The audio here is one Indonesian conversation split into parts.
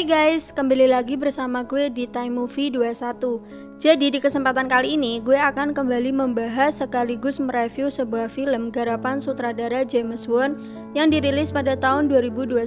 Hai guys, kembali lagi bersama gue di Time Movie 21. Jadi di kesempatan kali ini gue akan kembali membahas sekaligus mereview sebuah film garapan sutradara James Wan yang dirilis pada tahun 2021.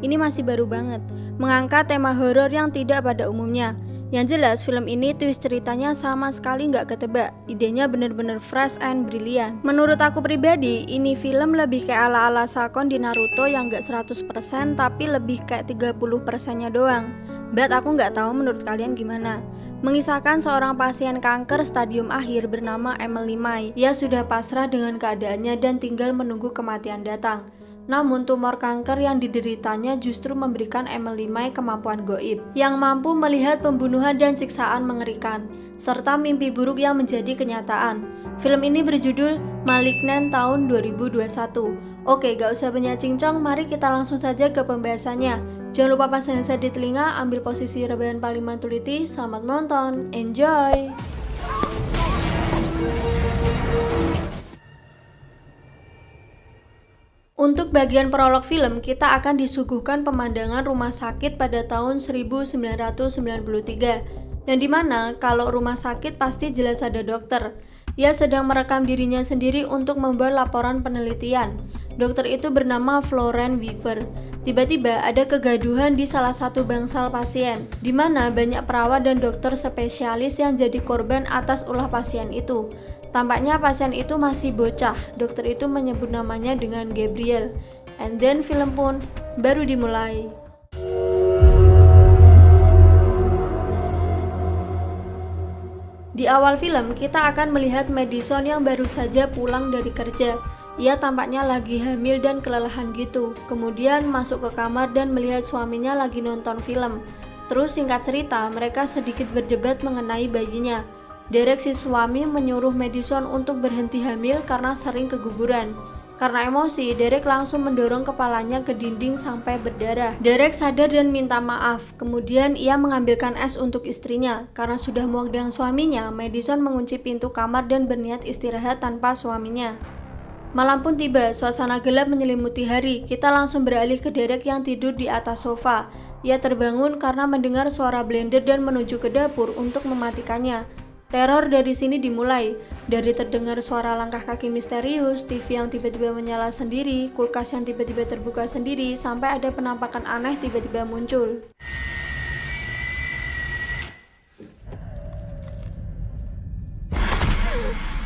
Ini masih baru banget, mengangkat tema horor yang tidak pada umumnya. Yang jelas film ini twist ceritanya sama sekali nggak ketebak. Idenya bener-bener fresh and brilliant. Menurut aku pribadi, ini film lebih kayak ala-ala Sakon di Naruto yang nggak 100% tapi lebih kayak 30%-nya doang. But aku nggak tahu menurut kalian gimana. Mengisahkan seorang pasien kanker stadium akhir bernama Emily Mai. Ia sudah pasrah dengan keadaannya dan tinggal menunggu kematian datang. Namun tumor kanker yang dideritanya justru memberikan Emily Mai kemampuan goib yang mampu melihat pembunuhan dan siksaan mengerikan, serta mimpi buruk yang menjadi kenyataan. Film ini berjudul Malignant tahun 2021. Oke, gak usah banyak cincong, mari kita langsung saja ke pembahasannya. Jangan lupa pasang headset di telinga, ambil posisi rebahan paling mantul-iti. Selamat menonton, enjoy! Untuk bagian prolog film, kita akan disuguhkan pemandangan rumah sakit pada tahun 1993, yang dimana kalau rumah sakit pasti jelas ada dokter. Ia sedang merekam dirinya sendiri untuk membuat laporan penelitian. Dokter itu bernama Florence Weaver. Tiba-tiba ada kegaduhan di salah satu bangsal pasien, di mana banyak perawat dan dokter spesialis yang jadi korban atas ulah pasien itu. Tampaknya pasien itu masih bocah. Dokter itu menyebut namanya dengan Gabriel. And then film pun baru dimulai. Di awal film kita akan melihat Madison yang baru saja pulang dari kerja. Ia tampaknya lagi hamil dan kelelahan gitu. Kemudian masuk ke kamar dan melihat suaminya lagi nonton film. Terus singkat cerita mereka sedikit berdebat mengenai bayinya. Derek si suami menyuruh Madison untuk berhenti hamil karena sering keguguran. Karena emosi, Derek langsung mendorong kepalanya ke dinding sampai berdarah. Derek sadar dan minta maaf. Kemudian ia mengambilkan es untuk istrinya. Karena sudah muak dengan suaminya, Madison mengunci pintu kamar dan berniat istirahat tanpa suaminya. Malam pun tiba, suasana gelap menyelimuti hari. Kita langsung beralih ke Derek yang tidur di atas sofa. Ia terbangun karena mendengar suara blender dan menuju ke dapur untuk mematikannya. Teror dari sini dimulai, dari terdengar suara langkah kaki misterius, TV yang tiba-tiba menyala sendiri, kulkas yang tiba-tiba terbuka sendiri, sampai ada penampakan aneh tiba-tiba muncul.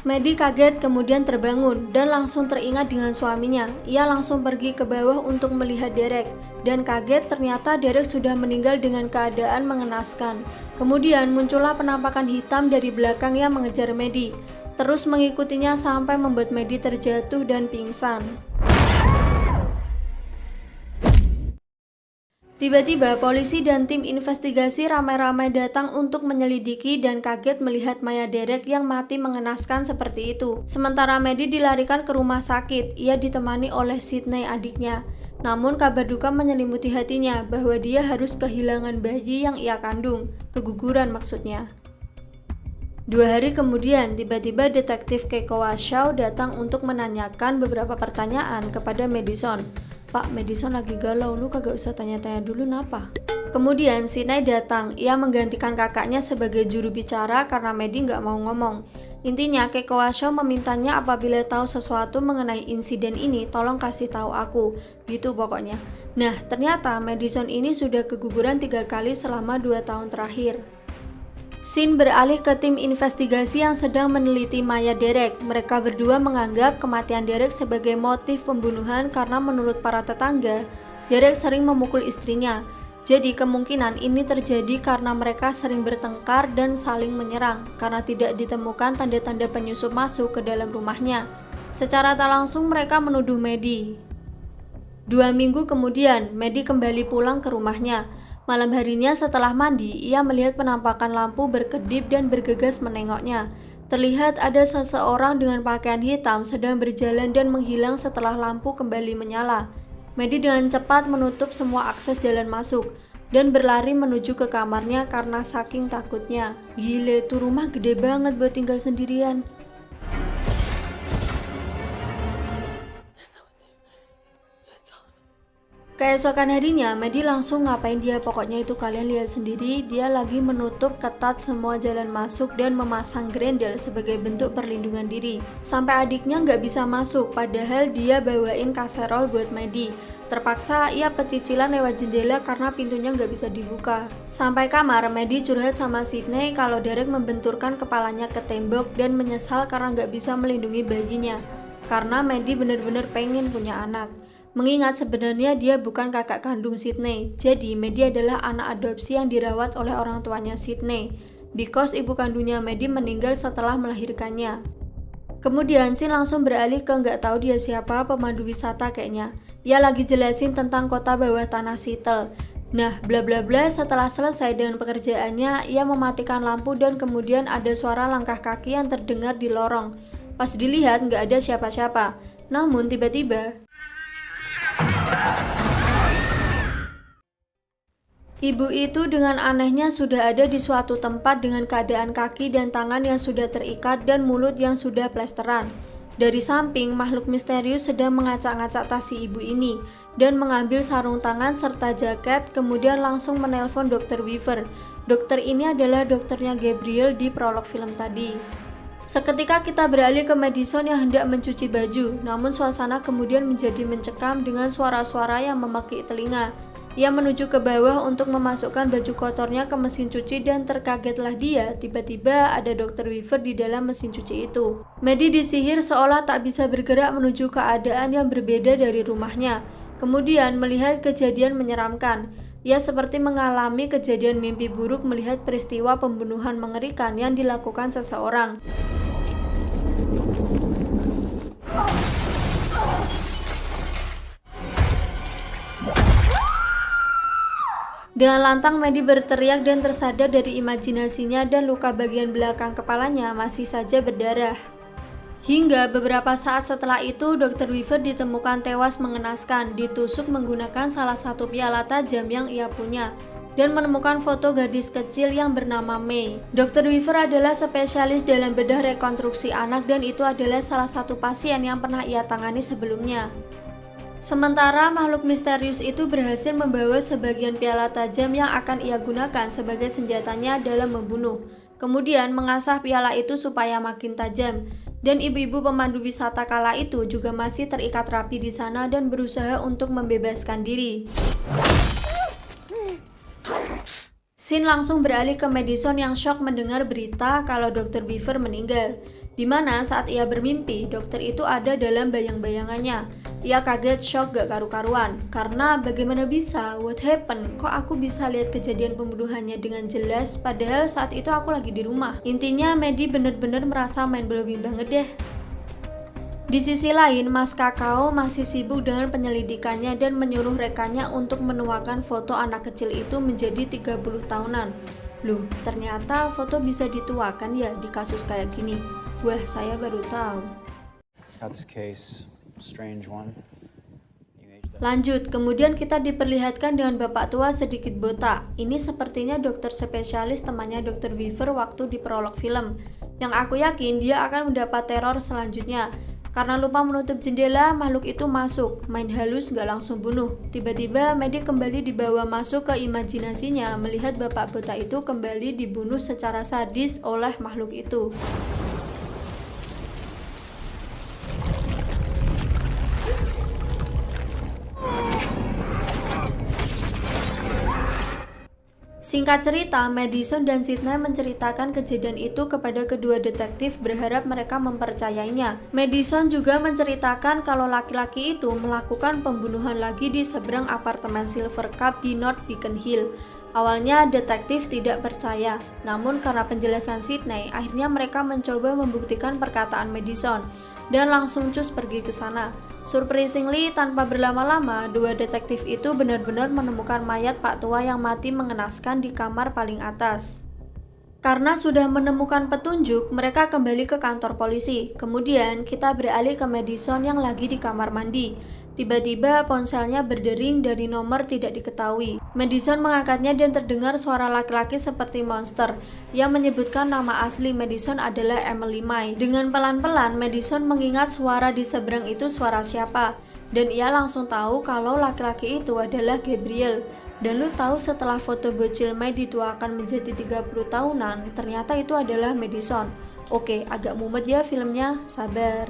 Maddie kaget kemudian terbangun dan langsung teringat dengan suaminya. Ia langsung pergi ke bawah untuk melihat Derek dan kaget ternyata Derek sudah meninggal dengan keadaan mengenaskan. Kemudian muncullah penampakan hitam dari belakang yang mengejar Maddie, terus mengikutinya sampai membuat Maddie terjatuh dan pingsan. Tiba-tiba polisi dan tim investigasi ramai-ramai datang untuk menyelidiki dan kaget melihat mayat Derek yang mati mengenaskan seperti itu. Sementara Maddie dilarikan ke rumah sakit, ia ditemani oleh Sydney adiknya. Namun kabar duka menyelimuti hatinya bahwa dia harus kehilangan bayi yang ia kandung, keguguran maksudnya. 2 hari kemudian, tiba-tiba detektif Keiko Washoe datang untuk menanyakan beberapa pertanyaan kepada Madison. Pak, Madison lagi galau, lu kagak usah tanya-tanya dulu napa? Kemudian Sydney datang, ia menggantikan kakaknya sebagai juru bicara karena Maddie nggak mau ngomong. Intinya Keiko Washoe memintanya apabila tahu sesuatu mengenai insiden ini tolong kasih tahu aku, gitu pokoknya. Nah ternyata Madison ini sudah keguguran 3 kali selama 2 tahun terakhir. Scene beralih ke tim investigasi yang sedang meneliti mayat Derek. Mereka berdua menganggap kematian Derek sebagai motif pembunuhan karena menurut para tetangga, Derek sering memukul istrinya. Jadi kemungkinan ini terjadi karena mereka sering bertengkar dan saling menyerang karena tidak ditemukan tanda-tanda penyusup masuk ke dalam rumahnya. Secara tak langsung mereka menuduh Maddie. 2 minggu kemudian, Maddie kembali pulang ke rumahnya. Malam harinya setelah mandi, ia melihat penampakan lampu berkedip dan bergegas menengoknya. Terlihat ada seseorang dengan pakaian hitam sedang berjalan dan menghilang setelah lampu kembali menyala. Maddie dengan cepat menutup semua akses jalan masuk dan berlari menuju ke kamarnya karena saking takutnya. Gile, tuh rumah gede banget buat tinggal sendirian. Keesokan harinya, Medi langsung ngapain dia, pokoknya itu kalian lihat sendiri, dia lagi menutup ketat semua jalan masuk dan memasang grendel sebagai bentuk perlindungan diri. Sampai adiknya nggak bisa masuk, padahal dia bawain kaserol buat Medi. Terpaksa ia pecicilan lewat jendela karena pintunya nggak bisa dibuka. Sampai kamar, Medi curhat sama Sydney kalau Derek membenturkan kepalanya ke tembok dan menyesal karena nggak bisa melindungi bayinya. Karena Medi bener-bener pengen punya anak. Mengingat sebenarnya dia bukan kakak kandung Sydney, jadi Medi adalah anak adopsi yang dirawat oleh orang tuanya Sydney, because ibu kandungnya Medi meninggal setelah melahirkannya. Kemudian Sin langsung beralih ke nggak tahu dia siapa, pemandu wisata kayaknya. Ia lagi jelasin tentang kota bawah tanah Seattle. Nah, bla bla bla, setelah selesai dengan pekerjaannya, ia mematikan lampu dan kemudian ada suara langkah kaki yang terdengar di lorong. Pas dilihat nggak ada siapa-siapa. Namun tiba-tiba ibu itu dengan anehnya sudah ada di suatu tempat dengan keadaan kaki dan tangan yang sudah terikat dan mulut yang sudah plesteran. Dari samping, makhluk misterius sedang mengacak-ngacak tas si ibu ini dan mengambil sarung tangan serta jaket, kemudian langsung menelpon Dr. Weaver. Dokter ini adalah dokternya Gabriel di prolog film tadi. Seketika kita beralih ke Madison yang hendak mencuci baju, namun suasana kemudian menjadi mencekam dengan suara-suara yang memekik telinga. Ia menuju ke bawah untuk memasukkan baju kotornya ke mesin cuci dan terkagetlah dia, tiba-tiba ada Dr. Weaver di dalam mesin cuci itu. Maddie disihir seolah tak bisa bergerak menuju keadaan yang berbeda dari rumahnya. Kemudian melihat kejadian menyeramkan. Ia seperti mengalami kejadian mimpi buruk melihat peristiwa pembunuhan mengerikan yang dilakukan seseorang. Dengan lantang Maddie berteriak dan tersadar dari imajinasinya dan luka bagian belakang kepalanya masih saja berdarah. Hingga beberapa saat setelah itu, Dr. Weaver ditemukan tewas mengenaskan, ditusuk menggunakan salah satu piala tajam yang ia punya, dan menemukan foto gadis kecil yang bernama May. Dr. Weaver adalah spesialis dalam bedah rekonstruksi anak dan itu adalah salah satu pasien yang pernah ia tangani sebelumnya. Sementara makhluk misterius itu berhasil membawa sebagian piala tajam yang akan ia gunakan sebagai senjatanya dalam membunuh. Kemudian mengasah piala itu supaya makin tajam. Dan ibu-ibu pemandu wisata kala itu juga masih terikat rapi di sana dan berusaha untuk membebaskan diri. Sin langsung beralih ke Madison yang shock mendengar berita kalau Dr. Weaver meninggal. Di mana saat ia bermimpi, dokter itu ada dalam bayang-bayangannya. Ia kaget, shock gak karu-karuan. Karena bagaimana bisa? What happened? Kok aku bisa lihat kejadian pembunuhannya dengan jelas padahal saat itu aku lagi di rumah. Intinya Maddie bener-bener merasa mind-blowing banget deh. Di sisi lain, Mas Kakao masih sibuk dengan penyelidikannya dan menyuruh rekannya untuk menuakan foto anak kecil itu menjadi 30 tahunan. Loh, ternyata foto bisa dituakan ya di kasus kayak gini. Wah, saya baru tahu. Lanjut, kemudian kita diperlihatkan dengan bapak tua sedikit botak. Ini sepertinya dokter spesialis temannya Dr. Weaver waktu di prolog film. Yang aku yakin dia akan mendapat teror selanjutnya. Karena lupa menutup jendela, makhluk itu masuk. Main halus gak langsung bunuh. Tiba-tiba Maddie kembali dibawa masuk ke imajinasinya melihat bapak botak itu kembali dibunuh secara sadis oleh makhluk itu. Singkat cerita, Madison dan Sydney menceritakan kejadian itu kepada kedua detektif berharap mereka mempercayainya. Madison juga menceritakan kalau laki-laki itu melakukan pembunuhan lagi di seberang apartemen Silver Cup di North Beacon Hill. Awalnya detektif tidak percaya, namun karena penjelasan Sydney, akhirnya mereka mencoba membuktikan perkataan Madison dan langsung cus pergi ke sana. Surprisingly, tanpa berlama-lama, dua detektif itu benar-benar menemukan mayat Pak Tua yang mati mengenaskan di kamar paling atas. Karena sudah menemukan petunjuk, mereka kembali ke kantor polisi. Kemudian, kita beralih ke Madison yang lagi di kamar mandi. Tiba-tiba ponselnya berdering dari nomor tidak diketahui. Madison mengangkatnya dan terdengar suara laki-laki seperti monster yang menyebutkan nama asli Madison adalah Emily Mai. Dengan pelan-pelan, Madison mengingat suara di seberang itu suara siapa. Dan ia langsung tahu kalau laki-laki itu adalah Gabriel. Dan lu tahu setelah foto bocil May dituakan menjadi 30 tahunan, ternyata itu adalah Madison. Oke, agak mumet ya filmnya, sabar.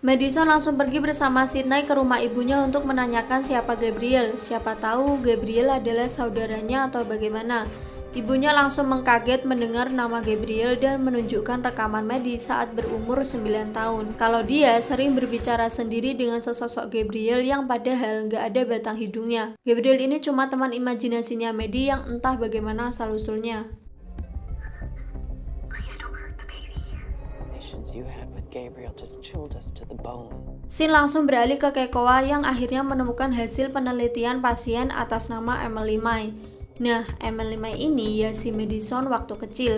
Madison langsung pergi bersama Sydney ke rumah ibunya untuk menanyakan siapa Gabriel. Siapa tahu Gabriel adalah saudaranya atau bagaimana. Ibunya langsung mengkaget mendengar nama Gabriel dan menunjukkan rekaman Maddie saat berumur 9 tahun. Kalau dia sering berbicara sendiri dengan sesosok Gabriel yang padahal nggak ada batang hidungnya. Gabriel ini cuma teman imajinasinya Maddie yang entah bagaimana asal-usulnya. Scene langsung beralih ke Keikoa yang akhirnya menemukan hasil penelitian pasien atas nama Emily May. Nah, Emily May ini ya si Madison waktu kecil.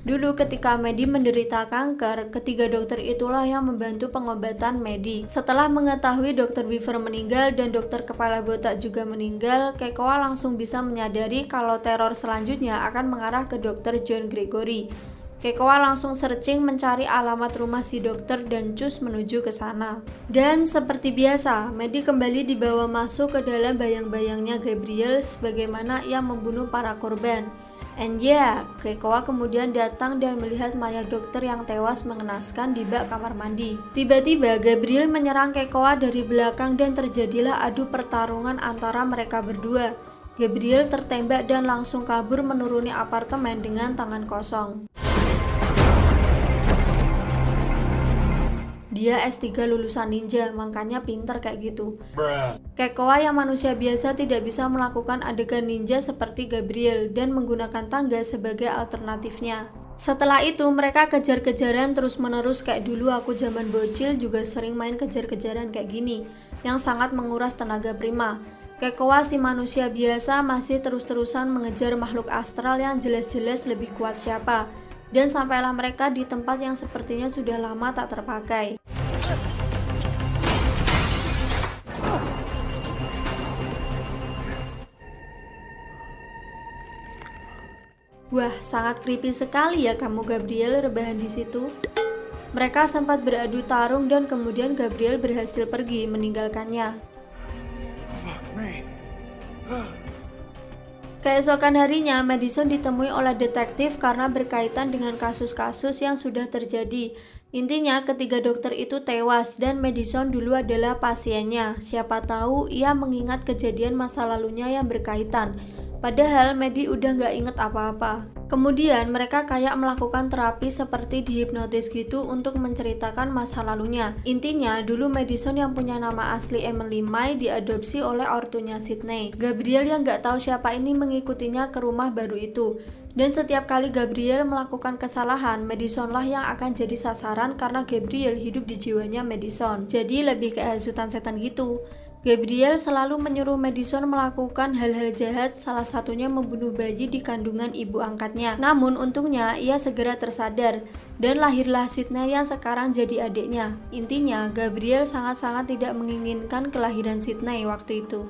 Dulu ketika Maddie menderita kanker, ketiga dokter itulah yang membantu pengobatan Maddie. Setelah mengetahui Dr. Weaver meninggal dan dokter kepala botak juga meninggal, Keikoa langsung bisa menyadari kalau teror selanjutnya akan mengarah ke Dr. John Gregory. Keikoa langsung searching mencari alamat rumah si dokter dan cus menuju ke sana. Dan seperti biasa, Maddie kembali dibawa masuk ke dalam bayang-bayangnya Gabriel sebagaimana ia membunuh para korban. And yeah, Keikoa kemudian datang dan melihat mayat dokter yang tewas mengenaskan di bak kamar mandi. Tiba-tiba Gabriel menyerang Keikoa dari belakang dan terjadilah adu pertarungan antara mereka berdua. Gabriel tertembak dan langsung kabur menuruni apartemen dengan tangan kosong. Dia S3 lulusan ninja, makanya pinter kayak gitu. Keikoa yang manusia biasa tidak bisa melakukan adegan ninja seperti Gabriel dan menggunakan tangga sebagai alternatifnya. Setelah itu mereka kejar-kejaran terus-menerus kayak dulu aku zaman bocil juga sering main kejar-kejaran kayak gini, yang sangat menguras tenaga prima. Keikoa si manusia biasa masih terus-terusan mengejar makhluk astral yang jelas-jelas lebih kuat siapa. Dan sampailah mereka di tempat yang sepertinya sudah lama tak terpakai. Wah, sangat creepy sekali ya kamu Gabriel rebahan di situ. Mereka sempat beradu tarung dan kemudian Gabriel berhasil pergi meninggalkannya. Keesokan harinya, Madison ditemui oleh detektif karena berkaitan dengan kasus-kasus yang sudah terjadi. Intinya, ketiga dokter itu tewas dan Madison dulu adalah pasiennya. Siapa tahu ia mengingat kejadian masa lalunya yang berkaitan. Padahal Maddie udah nggak inget apa-apa. Kemudian mereka kayak melakukan terapi seperti dihipnotis gitu untuk menceritakan masa lalunya. Intinya dulu Madison yang punya nama asli Emily May diadopsi oleh ortunya Sydney. Gabriel yang nggak tahu siapa ini mengikutinya ke rumah baru itu. Dan setiap kali Gabriel melakukan kesalahan, Madison lah yang akan jadi sasaran karena Gabriel hidup di jiwanya Madison. Jadi lebih kayak hasutan setan gitu. Gabriel selalu menyuruh Madison melakukan hal-hal jahat, salah satunya membunuh bayi di kandungan ibu angkatnya. Namun untungnya ia segera tersadar dan lahirlah Sydney yang sekarang jadi adiknya. Intinya Gabriel sangat-sangat tidak menginginkan kelahiran Sydney waktu itu.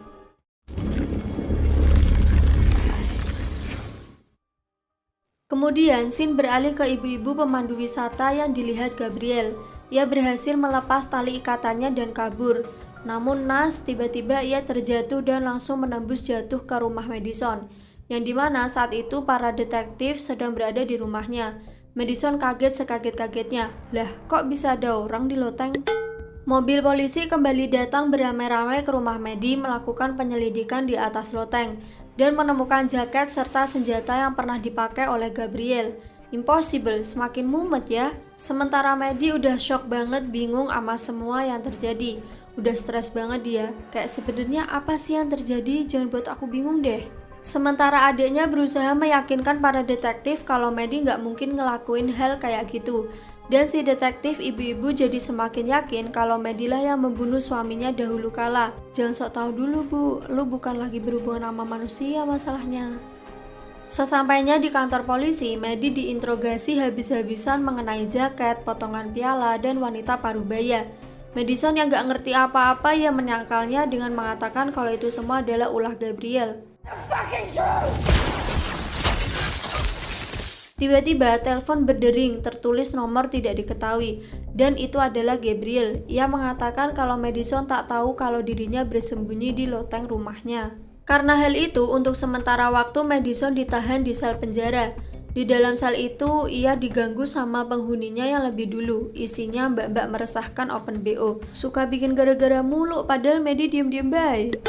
Kemudian scene beralih ke ibu-ibu pemandu wisata yang dilihat Gabriel. Ia berhasil melepas tali ikatannya dan kabur. Namun nas, tiba-tiba ia terjatuh dan langsung menembus jatuh ke rumah Madison, yang dimana saat itu para detektif sedang berada di rumahnya. Madison kaget sekaget-kagetnya, lah kok bisa ada orang di loteng? Mobil polisi kembali datang beramai-ramai ke rumah Maddie melakukan penyelidikan di atas loteng, dan menemukan jaket serta senjata yang pernah dipakai oleh Gabriel. Impossible, semakin mumet ya. Sementara Maddie udah shock banget, bingung sama semua yang terjadi. Udah stres banget dia, kayak sebenarnya apa sih yang terjadi, jangan buat aku bingung deh. Sementara adiknya berusaha meyakinkan para detektif kalau Maddie nggak mungkin ngelakuin hal kayak gitu. Dan si detektif ibu-ibu jadi semakin yakin kalau Maddie lah yang membunuh suaminya dahulu kala. Jangan sok tahu dulu bu, lu bukan lagi berhubungan sama manusia masalahnya. Sesampainya di kantor polisi, Maddie diinterogasi habis-habisan mengenai jaket, potongan piala, dan wanita parubaya. Madison yang gak ngerti apa-apa ia menyangkalnya dengan mengatakan kalau itu semua adalah ulah Gabriel. Tiba-tiba telepon berdering, tertulis nomor tidak diketahui, dan itu adalah Gabriel. Ia mengatakan kalau Madison tak tahu kalau dirinya bersembunyi di loteng rumahnya. Karena hal itu, untuk sementara waktu Madison ditahan di sel penjara. Di dalam sel itu, ia diganggu sama penghuninya yang lebih dulu. Isinya mbak-mbak meresahkan open BO. Suka bikin gara-gara mulu, padahal Maddie diem-diem baik.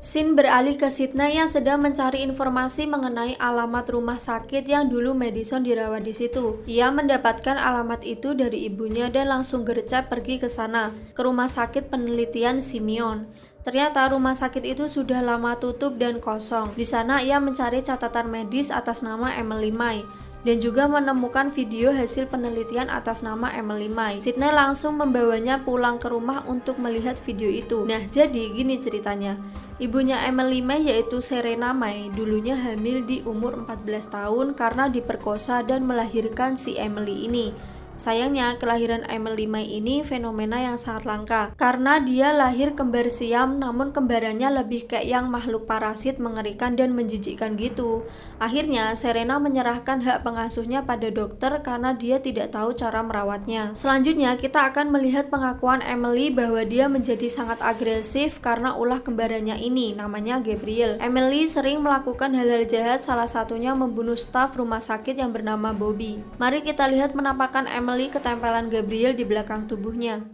Scene beralih ke Sydney yang sedang mencari informasi mengenai alamat rumah sakit yang dulu Madison dirawat di situ. Ia mendapatkan alamat itu dari ibunya dan langsung gercep pergi ke sana, ke rumah sakit penelitian Simeon. Ternyata rumah sakit itu sudah lama tutup dan kosong. Di sana ia mencari catatan medis atas nama Emily May dan juga menemukan video hasil penelitian atas nama Emily May. Sydney langsung membawanya pulang ke rumah untuk melihat video itu. Nah, jadi gini ceritanya. Ibunya Emily May yaitu Serena May dulunya hamil di umur 14 tahun karena diperkosa dan melahirkan si Emily ini. Sayangnya, kelahiran Emily May ini fenomena yang sangat langka karena dia lahir kembar siam, namun kembarannya lebih kayak yang makhluk parasit mengerikan dan menjijikkan gitu. Akhirnya, Serena menyerahkan hak pengasuhnya pada dokter karena dia tidak tahu cara merawatnya. Selanjutnya, kita akan melihat pengakuan Emily bahwa dia menjadi sangat agresif karena ulah kembarannya ini, namanya Gabriel. Emily sering melakukan hal-hal jahat, salah satunya membunuh staf rumah sakit yang bernama Bobby. Mari kita lihat penampakan Emily ketempelan Gabriel di belakang tubuhnya.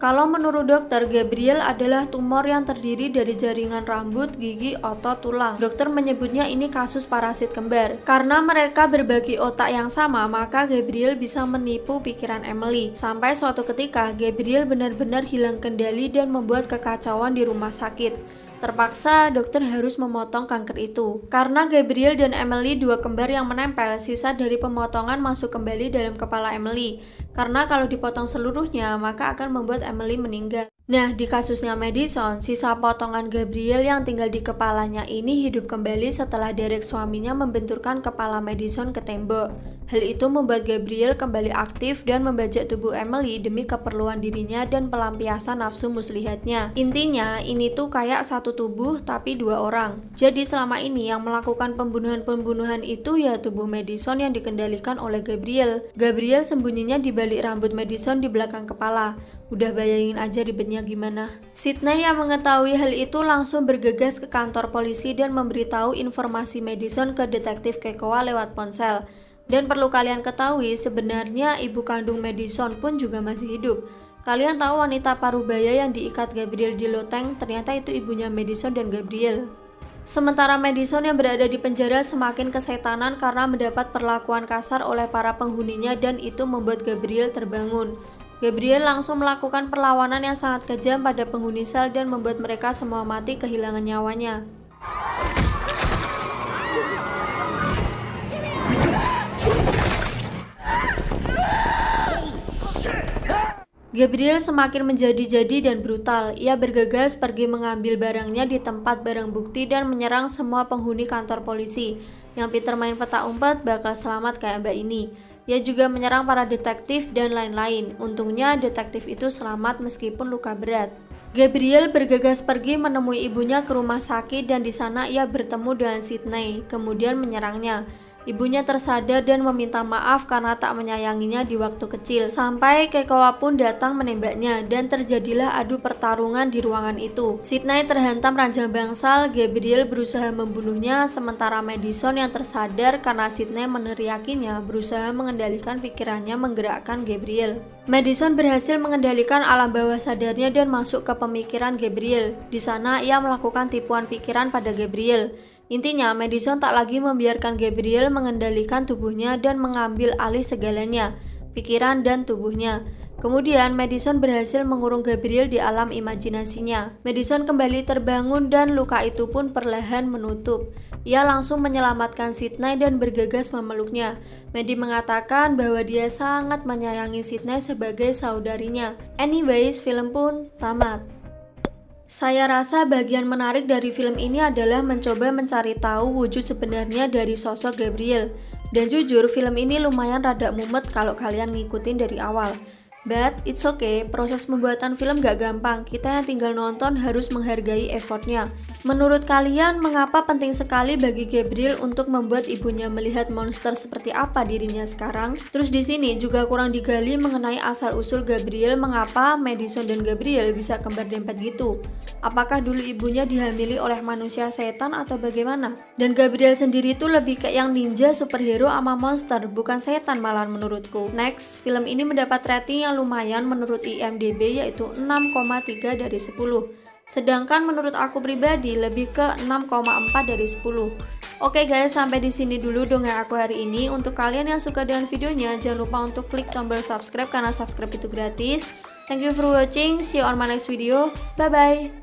Kalau menurut dokter, Gabriel adalah tumor yang terdiri dari jaringan rambut, gigi, otot, tulang. Dokter menyebutnya ini kasus parasit kembar. Karena mereka berbagi otak yang sama, maka Gabriel bisa menipu pikiran Emily. Sampai suatu ketika, Gabriel benar-benar hilang kendali dan membuat kekacauan di rumah sakit. Terpaksa dokter harus memotong kanker itu. Karena Gabriel dan Emily dua kembar yang menempel, sisa dari pemotongan masuk kembali dalam kepala Emily. Karena kalau dipotong seluruhnya, maka akan membuat Emily meninggal. Nah, di kasusnya Madison, sisa potongan Gabriel yang tinggal di kepalanya ini hidup kembali setelah Derek suaminya membenturkan kepala Madison ke tembok. Hal itu membuat Gabriel kembali aktif dan membajak tubuh Emily demi keperluan dirinya dan pelampiasan nafsu muslihatnya. Intinya, ini tuh kayak satu tubuh tapi dua orang. Jadi selama ini yang melakukan pembunuhan-pembunuhan itu ya tubuh Madison yang dikendalikan oleh Gabriel. Gabriel sembunyinya di balik rambut Madison di belakang kepala. Udah bayangin aja ribetnya gimana. Sydney yang mengetahui hal itu langsung bergegas ke kantor polisi dan memberitahu informasi Madison ke detektif Kekoa lewat ponsel. Dan perlu kalian ketahui, sebenarnya ibu kandung Madison pun juga masih hidup. Kalian tahu wanita parubaya yang diikat Gabriel di loteng, ternyata itu ibunya Madison dan Gabriel. Sementara Madison yang berada di penjara semakin kesetanan karena mendapat perlakuan kasar oleh para penghuninya dan itu membuat Gabriel terbangun. Gabriel langsung melakukan perlawanan yang sangat kejam pada penghuni sel dan membuat mereka semua mati kehilangan nyawanya. Gabriel semakin menjadi-jadi dan brutal. Ia bergegas pergi mengambil barangnya di tempat barang bukti dan menyerang semua penghuni kantor polisi. Yang Peter main peta umpet bakal selamat kayak mbak ini. Ia juga menyerang para detektif dan lain-lain. Untungnya detektif itu selamat meskipun luka berat. Gabriel bergegas pergi menemui ibunya ke rumah sakit dan di sana ia bertemu dengan Sydney, kemudian menyerangnya. Ibunya tersadar dan meminta maaf karena tak menyayanginya di waktu kecil. Sampai Kekoa pun datang menembaknya dan terjadilah adu pertarungan di ruangan itu. Sydney terhantam ranjang bangsal, Gabriel berusaha membunuhnya, sementara Madison yang tersadar karena Sydney meneriakinya berusaha mengendalikan pikirannya menggerakkan Gabriel. Madison berhasil mengendalikan alam bawah sadarnya dan masuk ke pemikiran Gabriel. Di sana ia melakukan tipuan pikiran pada Gabriel. Intinya, Madison tak lagi membiarkan Gabriel mengendalikan tubuhnya dan mengambil alih segalanya, pikiran dan tubuhnya. Kemudian, Madison berhasil mengurung Gabriel di alam imajinasinya. Madison kembali terbangun dan luka itu pun perlahan menutup. Ia langsung menyelamatkan Sydney dan bergegas memeluknya. Maddie mengatakan bahwa dia sangat menyayangi Sydney sebagai saudarinya. Anyways, film pun tamat. Saya rasa bagian menarik dari film ini adalah mencoba mencari tahu wujud sebenarnya dari sosok Gabriel. Dan jujur, film ini lumayan rada mumet kalau kalian ngikutin dari awal. But it's okay, proses pembuatan film gak gampang, kita yang tinggal nonton harus menghargai effortnya. Menurut kalian, mengapa penting sekali bagi Gabriel untuk membuat ibunya melihat monster seperti apa dirinya sekarang? Terus di sini juga kurang digali mengenai asal-usul Gabriel, mengapa Madison dan Gabriel bisa kembar dempet gitu. Apakah dulu ibunya dihamili oleh manusia setan atau bagaimana? Dan Gabriel sendiri tuh lebih kayak yang ninja, superhero sama monster, bukan setan malah menurutku. Next, film ini mendapat rating yang lumayan menurut IMDb yaitu 6,3 dari 10. Sedangkan menurut aku pribadi lebih ke 6,4 dari 10. Oke guys, sampai di sini dulu dongeng aku hari ini. Untuk kalian yang suka dengan videonya, jangan lupa untuk klik tombol subscribe karena subscribe itu gratis. Thank you for watching. See you on my next video. Bye bye.